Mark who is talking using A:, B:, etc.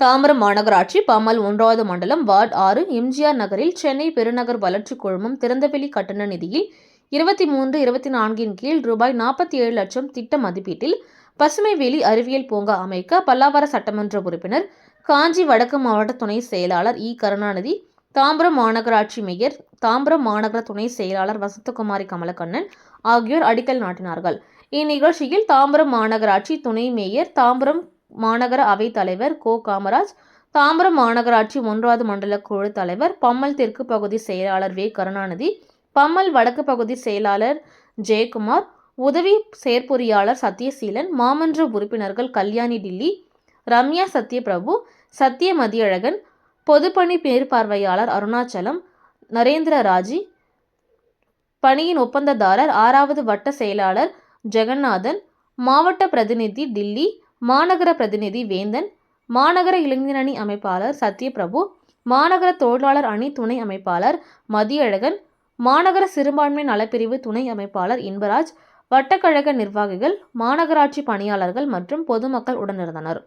A: தாம்பரம் மாநகராட்சி பம்மல் 1வது மண்டலம் வார்டு 6 எம்ஜிஆர் நகரில் சென்னை பெருநகர் வளர்ச்சி குழுமம் திறந்தவெளி கட்டண நிதியில் 23-24 கீழ் ரூபாய் 47 லட்சம் திட்ட மதிப்பீட்டில் பசுமை வேலி அறிவியல் பூங்கா அமைக்க பல்லாவர சட்டமன்ற உறுப்பினர், காஞ்சி வடக்கு மாவட்ட துணை செயலாளர் இ. கருணாநிதி, தாம்பரம் மாநகராட்சி மேயர், தாம்பரம் மாநகர துணை செயலாளர் வசந்தகுமாரி கமலக்கண்ணன் ஆகியோர் அடிக்கல் நாட்டினார்கள். இந்நிகழ்ச்சியில் தாம்பரம் மாநகராட்சி துணை மேயர், தாம்பரம் மாநகர அவைத் தலைவர் கோ. காமராஜ், தாம்பரம் மாநகராட்சி 1வது மண்டல குழு தலைவர், பம்மல் தெற்கு பகுதி செயலாளர் வே. கருணாநிதி, பம்மல் வடக்கு பகுதி செயலாளர் ஜெயக்குமார், உதவி செயற்பொறியாளர் சத்யசீலன், மாமன்ற உறுப்பினர்கள் கல்யாணி டில்லி, ரம்யா சத்யபிரபு, சத்ய மதியழகன், பொதுப்பணி மேற்பார்வையாளர் அருணாச்சலம், நரேந்திர ராஜி, பணியின் ஒப்பந்ததாரர் 6வது வட்ட செயலாளர் ஜெகநாதன், மாவட்ட பிரதிநிதி டில்லி, மாநகர பிரதிநிதி வேந்தன், மாநகர இளைஞர் அணி அமைப்பாளர் சத்யபிரபு, மாநகர தொழிலாளர் அணி துணை அமைப்பாளர் மதியழகன், மாநகர சிறுபான்மை நலப்பிரிவு துணை அமைப்பாளர் இன்பராஜ், வட்டக்கழக நிர்வாகிகள், மாநகராட்சி பணியாளர்கள் மற்றும் பொதுமக்கள் உடனிருந்தனர்.